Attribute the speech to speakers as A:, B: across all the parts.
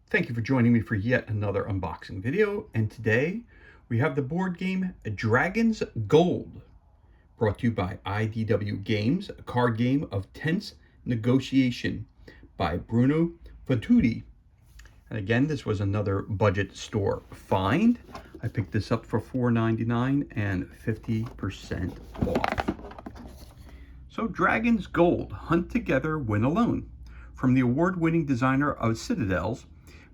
A: Thank you for joining me for yet another unboxing video, and today we have the board game Dragon's Gold, brought to you by IDW Games, a card game of tense negotiation by Bruno Fatuti. And again, this was another budget store find. I picked this up for $4.99 and 50% off. So Dragon's Gold, Hunt Together, Win Alone. From the award-winning designer of Citadels,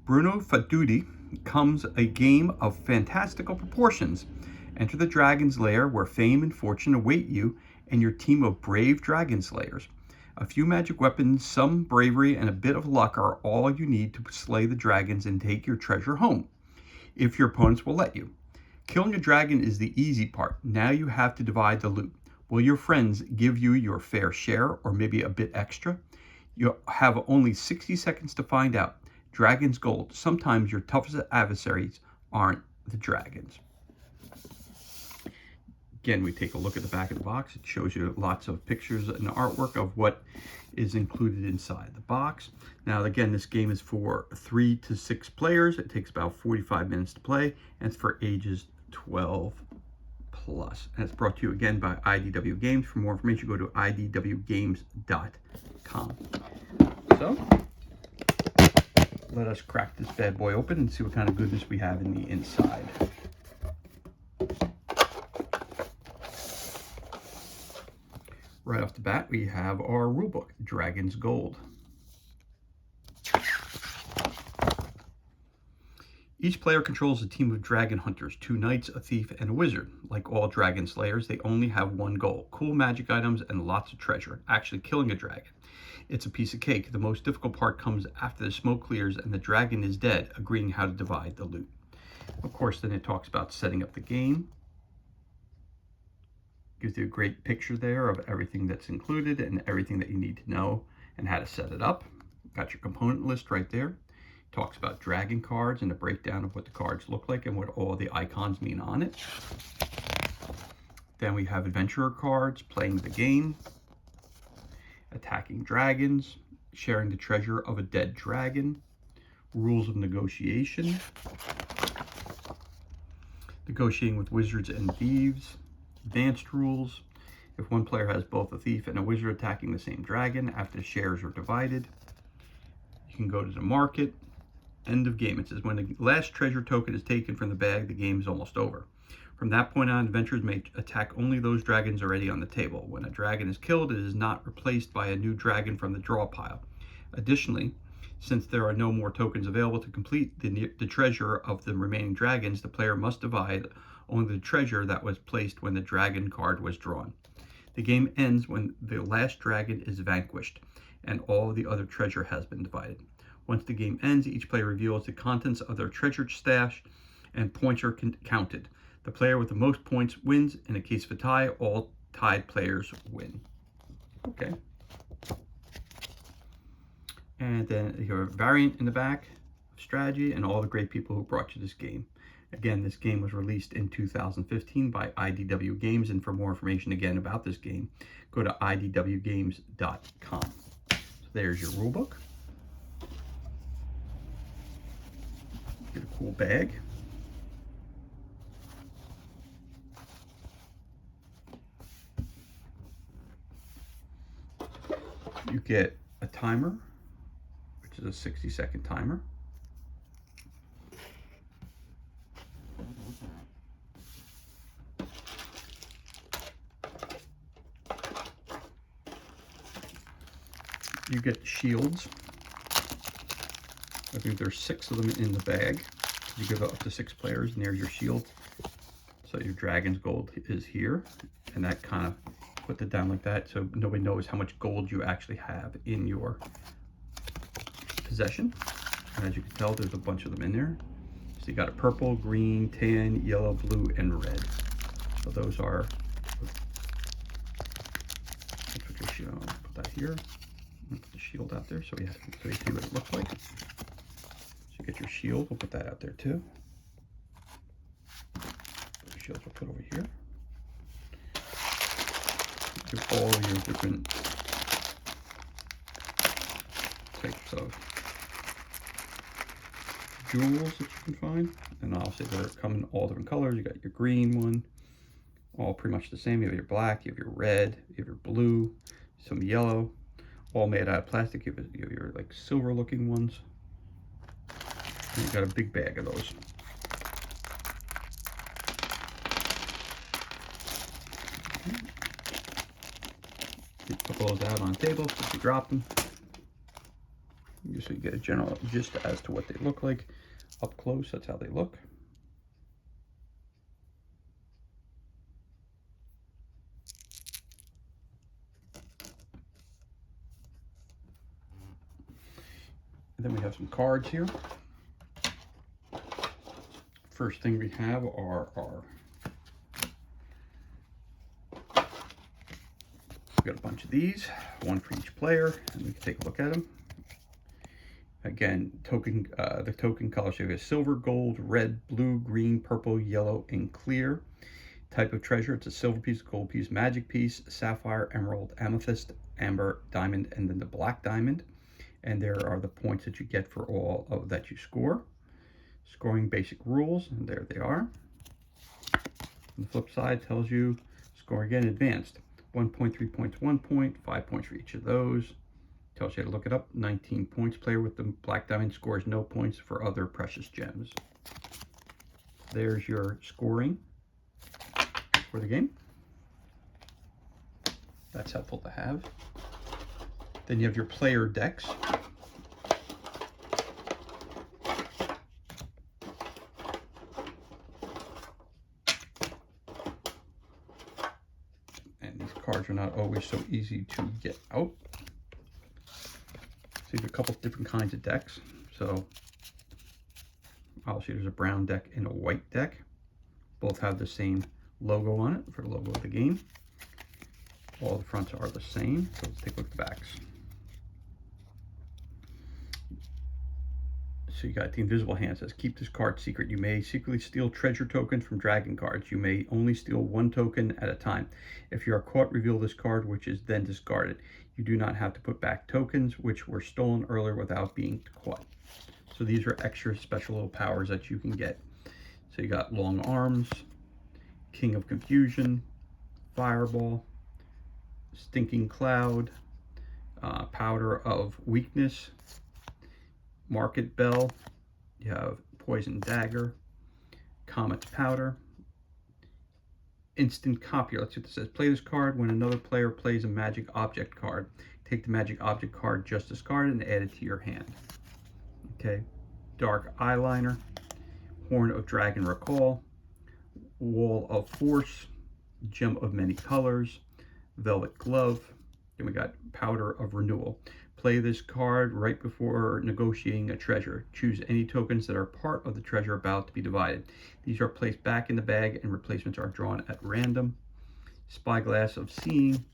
A: Bruno Fatuti, comes a game of fantastical proportions. Enter the dragon's lair where fame and fortune await you and your team of brave dragon slayers. A few magic weapons, some bravery, and a bit of luck are all you need to slay the dragons and take your treasure home, if your opponents will let you. Killing a dragon is the easy part. Now you have to divide the loot. Will your friends give you your fair share, or maybe a bit extra? You have only 60 seconds to find out. Dragon's Gold. Sometimes your toughest adversaries aren't the dragons. Again, we take a look at the back of the box. It shows you lots of pictures and artwork of what is included inside the box. Now, again, this game is for 3 to 6 players. It takes about 45 minutes to play, and it's for ages 12 plus. And it's brought to you again by IDW Games. For more information, go to idwgames.com. So, let us crack this bad boy open and see what kind of goodness we have in the inside. Right off the bat, we have our rulebook, Dragon's Gold. Each player controls a team of dragon hunters, 2 knights, a thief, and a wizard. Like all dragon slayers, they only have one goal: cool magic items and lots of treasure, actually killing a dragon. It's a piece of cake. The most difficult part comes after the smoke clears and the dragon is dead, agreeing how to divide the loot. Of course, then it talks about setting up the game. Gives you a great picture there of everything that's included and everything that you need to know and how to set it up. Got your component list right there. Talks about dragon cards and a breakdown of what the cards look like and what all the icons mean on it. Then we have adventurer cards, playing the game, attacking dragons, sharing the treasure of a dead dragon, rules of negotiation, negotiating with wizards and thieves, advanced rules, if one player has both a thief and a wizard attacking the same dragon after the shares are divided. You can go to the market. End of game. It says when the last treasure token is taken from the bag, the game is almost over. From that point on, adventurers may attack only those dragons already on the table. When a dragon is killed, it is not replaced by a new dragon from the draw pile. Additionally, since there are no more tokens available to complete the treasure of the remaining dragons, the player must divide only the treasure that was placed when the dragon card was drawn. The game ends when the last dragon is vanquished and all the other treasure has been divided. Once the game ends, each player reveals the contents of their treasure stash and points are counted. The player with the most points wins. In a case of a tie, all tied players win. Okay. And then you have a variant in the back of strategy and all the great people who brought you this game. Again, this game was released in 2015 by IDW Games, and for more information again about this game, go to idwgames.com. So there's your rulebook. Get a cool bag. You get a timer, which is a 60-second timer. You get shields. I think there's 6 of them in the bag. You give it up to 6 players, and there's your shield. So your Dragon's Gold is here, and that kind of put it down like that so nobody knows how much gold you actually have in your possession. And as you can tell, there's a bunch of them in there. So you got a purple, green, tan, yellow, blue, and red. So those are, that's what your shield, put that here. Put the shield out there so you see what it looks like. So you get your shield, we'll put that out there too. The shields we'll put over here. Give all your different types of jewels that you can find. And obviously they're coming in all different colors. You got your green one, all pretty much the same. You have your black, you have your red, you have your blue, some yellow, all made out of plastic. You have your like silver looking ones. And you got a big bag of those. You put those out on the table, so you drop them. Just so you get a general gist as to what they look like. Up close, that's how they look. And then we have some cards here. First thing we have are we got a bunch of these, one for each player, and we can take a look at them. Again, the token colors here is silver, gold, red, blue, green, purple, yellow, and clear. Type of treasure, it's a silver piece, gold piece, magic piece, sapphire, emerald, amethyst, amber, diamond, and then the black diamond. And there are the points that you get for all of that you score. Scoring basic rules, and there they are. On the flip side tells you score again advanced. 1 point, 3 points, 1 point, 5 points for each of those. Tells you how to look it up. 19 points. Player with the black diamond scores no points for other precious gems. There's your scoring for the game. That's helpful to have. Then you have your player decks. And these cards are not always so easy to get out. So you have a couple different kinds of decks. So obviously there's a brown deck and a white deck. Both have the same logo on it for the logo of the game. All the fronts are the same. So let's take a look at the backs. So you got the invisible hand. It says, keep this card secret. You may secretly steal treasure tokens from dragon cards. You may only steal one token at a time. If you are caught, reveal this card, which is then discarded. You do not have to put back tokens which were stolen earlier without being caught. So these are extra special little powers that you can get. So you got long arms, king of confusion, fireball, stinking cloud, powder of weakness, market bell, you have poison dagger, comet's powder, instant copy. Let's see what this says. Play this card when another player plays a magic object card. Take the magic object card just discarded and add it to your hand. Okay, dark eyeliner, horn of dragon recall, wall of force, gem of many colors, velvet glove. Then we got powder of renewal. Play this card right before negotiating a treasure. Choose any tokens that are part of the treasure about to be divided. These are placed back in the bag and replacements are drawn at random. Spyglass of seeing,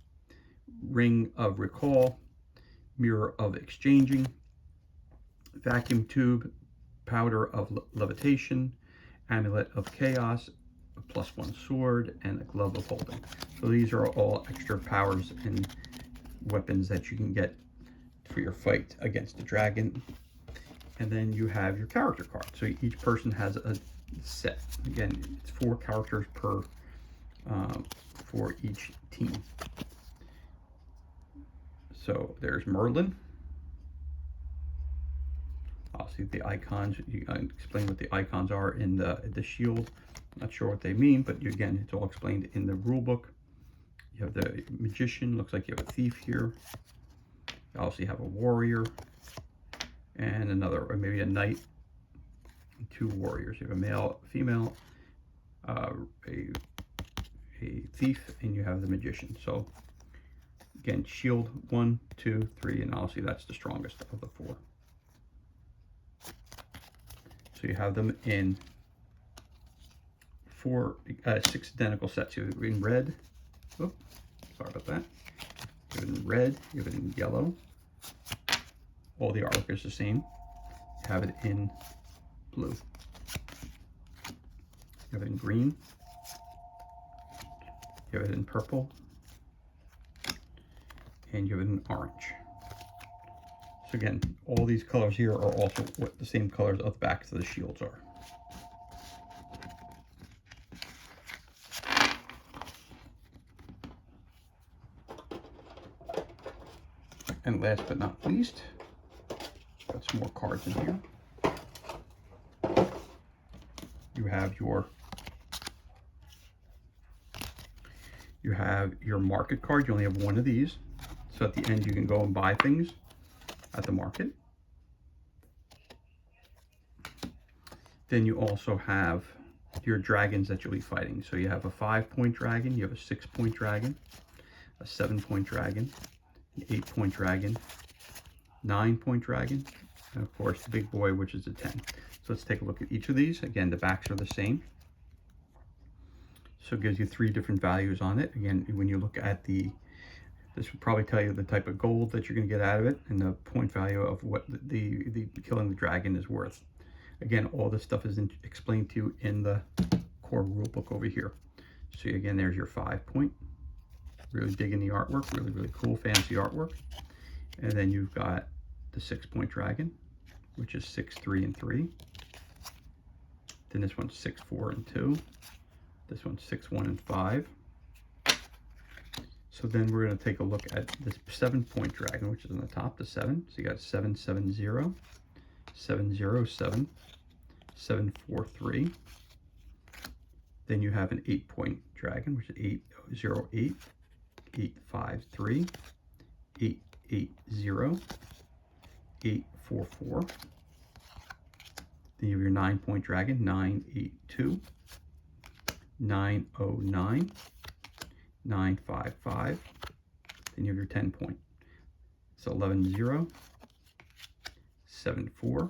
A: ring of recall, mirror of exchanging, vacuum tube, powder of levitation, amulet of chaos, a +1 sword, and a glove of holding. So these are all extra powers and weapons that you can get for your fight against the dragon. And then you have your character card. So each person has a set. Again, it's 4 characters per for each team. So there's Merlin. I'll see the icons. You explain what the icons are in the shield. Not sure what they mean, but again, it's all explained in the rule book. You have the magician. Looks like you have a thief here. You also have a warrior and another, or maybe a knight, and 2 warriors. You have a male, female, a thief, and you have the magician. So again, shield 1, 2, 3, and obviously that's the strongest of the 4. So you have them in 6 identical sets. You have it in red. Oh, sorry about that. You have it in red. You have it in yellow. All the artwork is the same. You have it in blue. You have it in green. You have it in purple. And you have it in orange. So again, all these colors here are also what the same colors of the backs of the shields are. And last but not least, got some more cards in here. You have your market card. You only have one of these. So at the end, you can go and buy things at the market. Then you also have your dragons that you'll be fighting. So you have a 5-point dragon, you have a 6-point dragon, a 7-point dragon, an 8-point dragon, 9-point dragon, and of course the big boy, which is a 10. So let's take a look at each of these. Again, the backs are the same. So it gives you 3 different values on it. Again, when you look at this will probably tell you the type of gold that you're going to get out of it and the point value of what the killing the dragon is worth. Again, all this stuff is explained to you in the core rule book over here. So again, there's your 5-point. Really digging the artwork, really, really cool, fancy artwork. And then you've got the 6-point dragon, which is 6, 3, and 3. Then this one's 6, 4, and 2. This one's 6, 1, and 5. So then we're going to take a look at this 7-point dragon, which is on the top, the 7. So you got 7, 7, 0, 7, 0, 7, 7, 4, 3. Then you have an 8-point dragon, which is 8, 0, 8, 8, 5, 3, 8, 8, 0, 8, 4, 4. Then you have your 9-point dragon, 9, 8, 2, 9, 0, 9, 9, 5, 5. Then you have your 10-point. So 11, 0, 7, 4,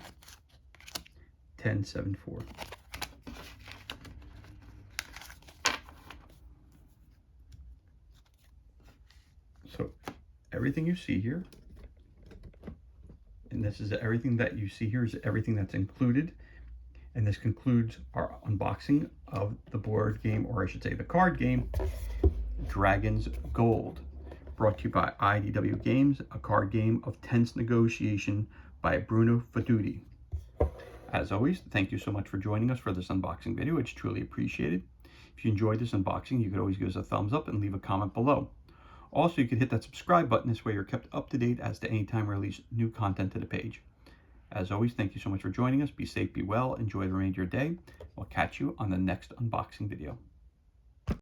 A: 10, 7, 4. So everything you see here, and this is everything that you see here is everything that's included. And this concludes our unboxing of the board game, or I should say the card game, Dragons Gold, brought to you by IDW Games, a card game of tense negotiation by Bruno Fedudi. As always, thank you so much for joining us for this unboxing video. It's truly appreciated. If you enjoyed this unboxing, you could always give us a thumbs up and leave a comment below. Also, you could hit that subscribe button. This way you're kept up to date as to any time we release new content to the page. As always, thank you so much for joining us. Be safe, be well, enjoy the remainder of your day. We'll catch you on the next unboxing video.